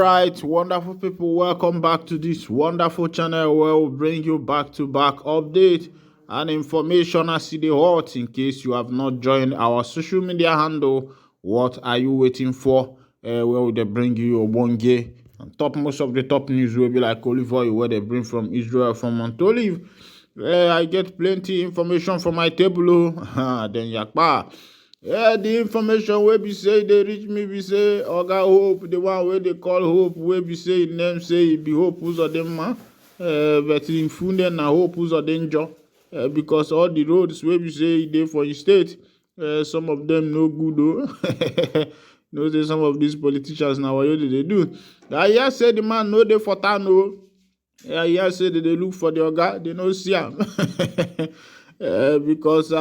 right, wonderful people, welcome back to this wonderful channel where we bring you back-to-back update and information as the hot. In case you have not joined our social media handle, what are you waiting for? Where will they bring you Obonge and most of the top news will be like olive oil where they bring from Israel from Mount Olive. I get plenty information from my table. Then yakpa. Yeah, the information where be say they reach me be say Oga Hope, the one where they call Hope, where be say name say it be Hope Uzodimma, but in Funde na Hope Uzodinjo, because all the roads where be say they for the state, some of them no good though. You know say some of these politicians now what do they do? I hear say the man no they for town no. I hear say that they look for the Oga, they no see him. Because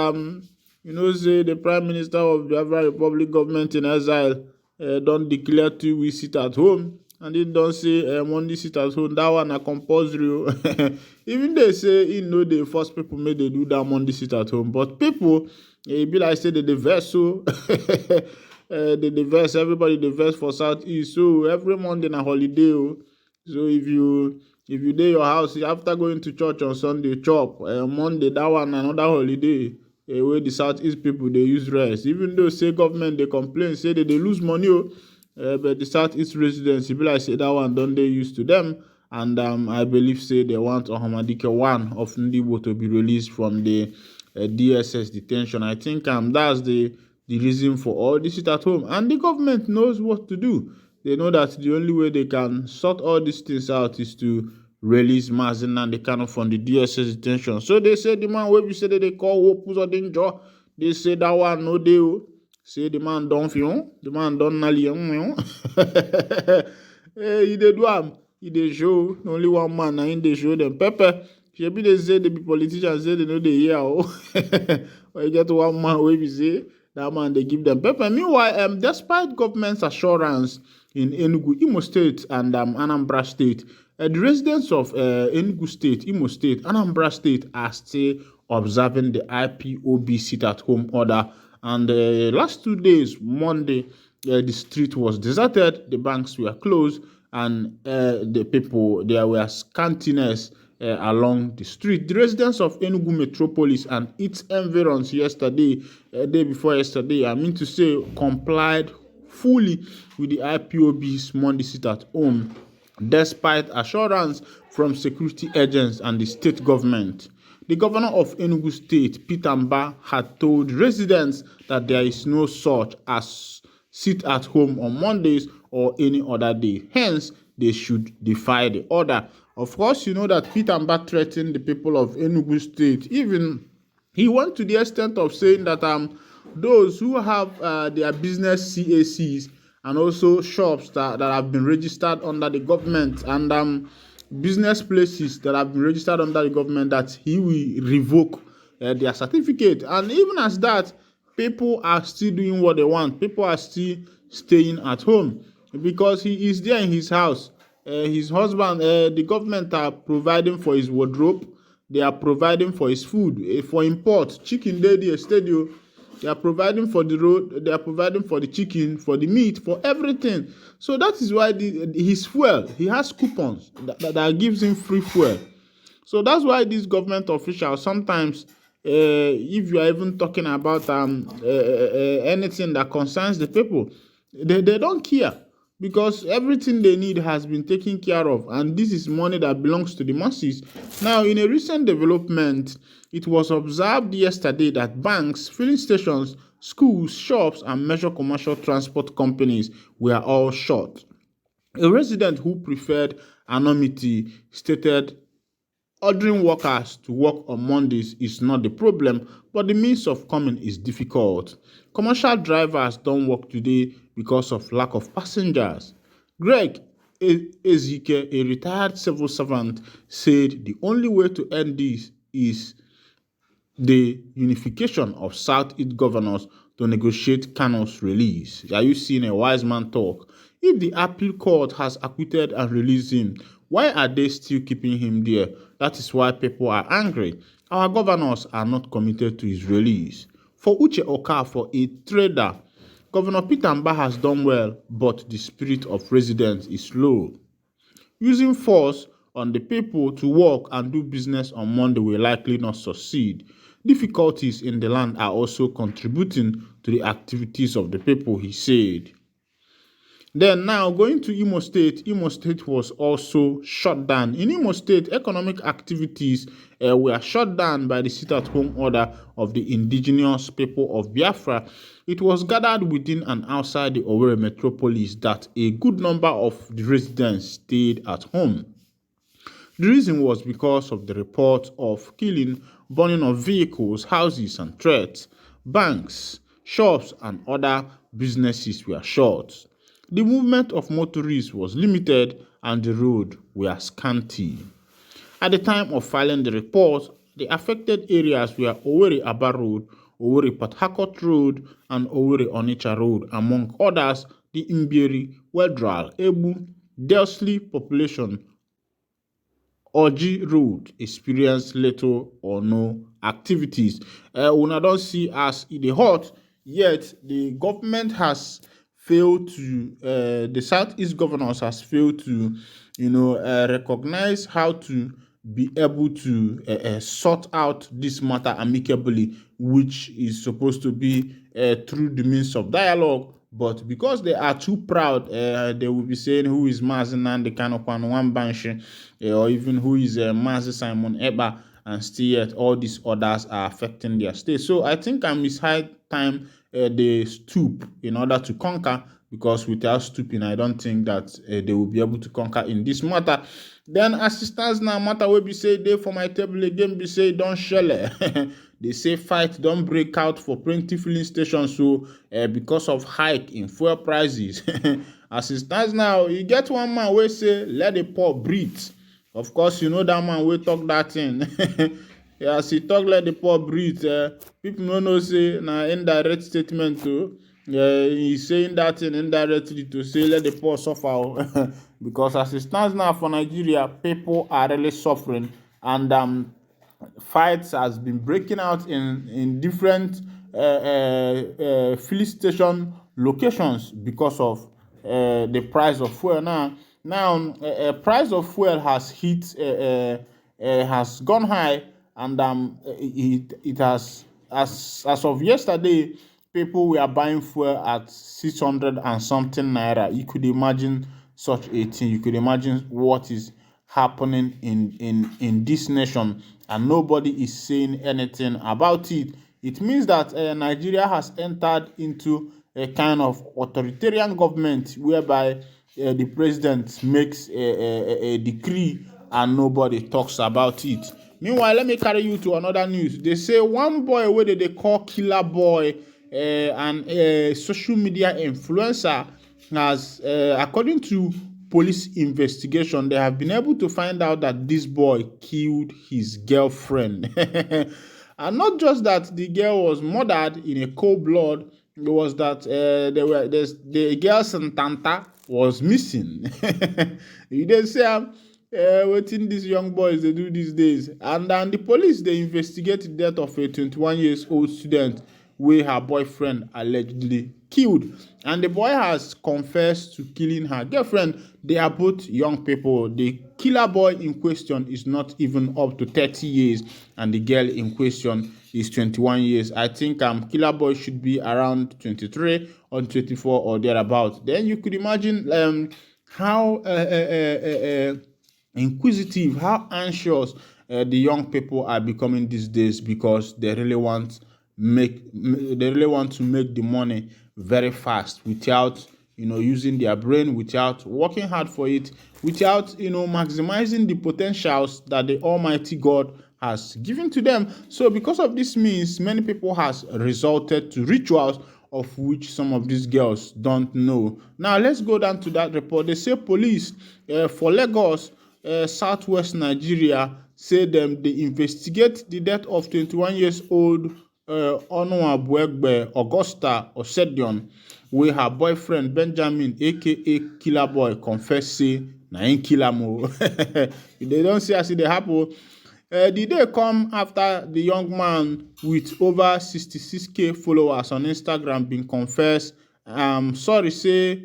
you know, say the Prime Minister of the Biafra Republic government in exile don't declare 2 weeks sit at home, and they don't say Monday sit at home. That one a compulsory. Even they say you know the first people may they do that Monday sit at home, but people it be like say they verse so they verse everybody the verse for Southeast. So every Monday na holiday. So if you dey your house after going to church on Sunday, chop Monday that one another holiday. Where the Southeast people they use rest, even though say government they complain say that they lose money, but the Southeast residents, if like say that one don't they used to them, and I believe say they want Ohamadike 1 of Ndibo to be released from the DSS detention. I think that's the reason for all this sit at home, and the government knows what to do. They know that the only way they can sort all these things out is to release Mazin and the kind of from the DSS detention. So they say the man where we say that they call Hope Uzodinjo, they say that one no deal. Say the man don't feel, the man don't nally. Hey, he did do he dey show only one man and they show them pepper. Shebi they say they be politicians say they know they hear or you get one man where we say that man they give them pepper. Meanwhile, despite government's assurance in Enugu, Imo State and Anambra State, the residents of Enugu State, Imo State, Anambra State are still observing the IPOB sit-at-home order. And last 2 days, Monday, the street was deserted, the banks were closed, and the people, there were scantiness along the street. The residents of Enugu Metropolis and its environs yesterday, day before yesterday, I mean to say, complied fully with the IPOB's Monday sit-at-home, despite assurance from security agents and the state government. The governor of Enugu State, Peter Mba, had told residents that there is no such as sit at home on Mondays or any other day. Hence, they should defy the order. Of course, you know that Peter Mba threatened the people of Enugu State. Even he went to the extent of saying that those who have their business CACs and also shops that have been registered under the government and business places that have been registered under the government, that he will revoke their certificate. And even as that, people are still doing what they want. People are still staying at home because he is there in his house. His husband, the government are providing for his wardrobe. They are providing for his food, for import, chicken, the stadium. They are providing for the road, they are providing for the chicken, for the meat, for everything. So that is why his fuel, he has coupons that gives him free fuel. So that's why these government officials sometimes, if you are even talking about anything that concerns the people, they don't care, because everything they need has been taken care of, and this is money that belongs to the masses. Now, in a recent development, it was observed yesterday that banks, filling stations, schools, shops, and major commercial transport companies were all shut. A resident who preferred anonymity stated, ordering workers to work on Mondays is not the problem, but the means of coming is difficult. Commercial drivers don't work today because of lack of passengers. Greg Ezike, a retired civil servant, said the only way to end this is the unification of Southeast governors to negotiate Kano's release. Are you seeing a wise man talk? If the appeal court has acquitted and released him, why are they still keeping him there? That is why people are angry. Our governors are not committed to his release. For Uche Okafor, a trader Governor Peter Mbah has done well, but the spirit of residents is low. Using force on the people to work and do business on Monday will likely not succeed. Difficulties in the land are also contributing to the activities of the people, he said. Then now going to Imo State was also shut down. In Imo State, economic activities were shut down by the sit-at-home order of the indigenous people of Biafra. It was gathered within and outside the Owerri metropolis that a good number of the residents stayed at home. The reason was because of the report of killing, burning of vehicles, houses, and threats. Banks, shops, and other businesses were shut. The movement of motorists was limited and the roads were scanty. At the time of filing the report, the affected areas were Owerri Aba Road, Owerri Port Harcourt Road, and Owerri Onitsha Road. Among others, the Imbieri, Wedral, Ebu, Delsley population Oji Road experienced little or no activities. Una don't see as it hot, yet the government has failed to, the Southeast governors has failed to, recognize how to be able to sort out this matter amicably, which is supposed to be through the means of dialogue. But because they are too proud, they will be saying who is Mazi Nnamdi Kanu Wambanshi, or even who is Mazi Simon Eba, and still yet all these others are affecting their state. So I think it's high time they stoop in order to conquer, because without stooping, I don't think that they will be able to conquer in this matter. Then assistance now matter will be say they for my table again be say don't shell. They say fight don't break out for plenty filling stations, so because of hike in fuel prices. As it stands now, you get one man wey say let the poor breathe. Of course, you know that man wey talk that thing. As he talk let the poor breathe, people no know say na indirect statement too. He's saying that thing indirectly to say let the poor suffer. Because as it stands now for Nigeria, people are really suffering, and fights has been breaking out in different filling station locations because of the price of fuel. Now, price of fuel has has gone high, and it has, as of yesterday, people were buying fuel at 600 and something naira. You could imagine such a thing. You could imagine what is happening in this nation, and nobody is saying anything about it. It means that Nigeria has entered into a kind of authoritarian government whereby the president makes a decree and nobody talks about it. Meanwhile, let me carry you to another news. They say one boy wey they call Killer Boy, and a social media influencer, has, according to police investigation, they have been able to find out that this boy killed his girlfriend. And not just that the girl was murdered in a cold blood, it was that the girl's tanta was missing. You dey say wetin these young boys they do these days. And then the police they investigate the death of a 21-year-old student wey her boyfriend allegedly killed, and the boy has confessed to killing her girlfriend. They are both young people. The killer boy in question is not even up to 30 years, and the girl in question is 21 years. I think killer boy should be around 23 or 24 or thereabout. Then you could imagine how inquisitive, how anxious the young people are becoming these days, because they really want to make the money very fast without using their brain, without working hard for it, without maximizing the potentials that the Almighty God has given to them. So because of this means, many people has resorted to rituals of which some of these girls don't know. Now let's go down to that report. They say police for Lagos, southwest Nigeria, say them they investigate the death of 21 years old Onuabuegbe Augusta Osedion, wey her boyfriend Benjamin aka Killer Boy confess say na him kill am o. They don't see as e dey happen. The day come after the young man with over 66k followers on Instagram been confessed sorry say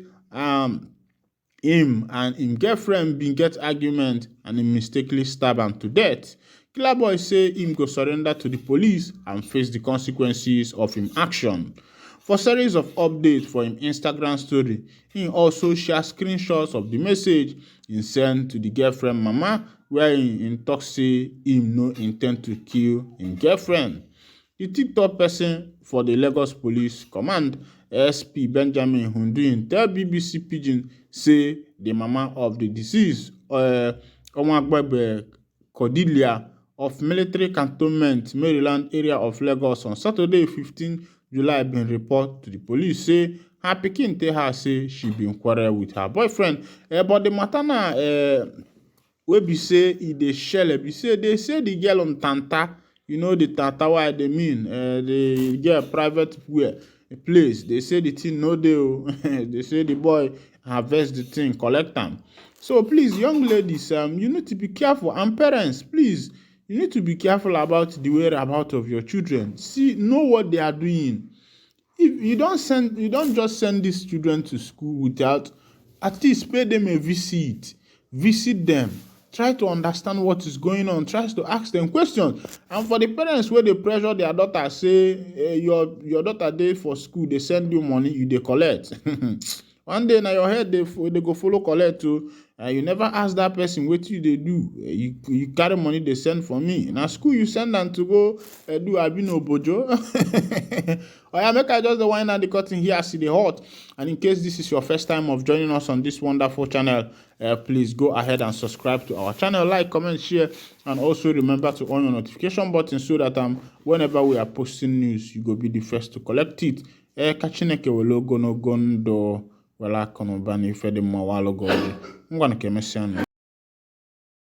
him and him girlfriend bin get argument and he mistakenly stab am to death. Killaboi say him go surrender to the police and face the consequences of him action. For series of updates for him Instagram story, he also share screenshots of the message he send to the girlfriend mama where he tok say him no intend to kill him girlfriend. The TikTok person for the Lagos Police Command, SP Benjamin Hundeyin, tell BBC Pidgin say the mama of the deceased, Omoagbebe Cordelia of Military Cantonment, Maryland area of Lagos on Saturday 15 July bin report to the police say her pikin tell her say she bin quarrel with her boyfriend. But the matter na wey be say e dey shele be say they say the girl on Tanta, you know the Tanta why they mean, the girl private place. They say the thing no dey o. They say the boy harvest the thing, collect am. So please, young ladies, you need to be careful, and parents, please, you need to be careful about the whereabouts of your children. See, know what they are doing. If you don't just send these children to school without at least pay them a visit. Visit them. Try to understand what is going on. Try to ask them questions. And for the parents where they pressure their daughter, say your daughter dey for school, they send you money, you dey collect. One day na your head they go follow collect too. You never ask that person what you they do. You carry money they send for me. Now school you send them to go do abino bojo. Oh yeah, make I just the wine and the cutting here see the hot. And in case this is your first time of joining us on this wonderful channel, please go ahead and subscribe to our channel, like, comment, share, and also remember to on your notification button so that whenever we are posting news, you go be the first to collect it. Kachineke welogo no gondo wala kono bani fede mwalo godi. Ngwana kemesiano.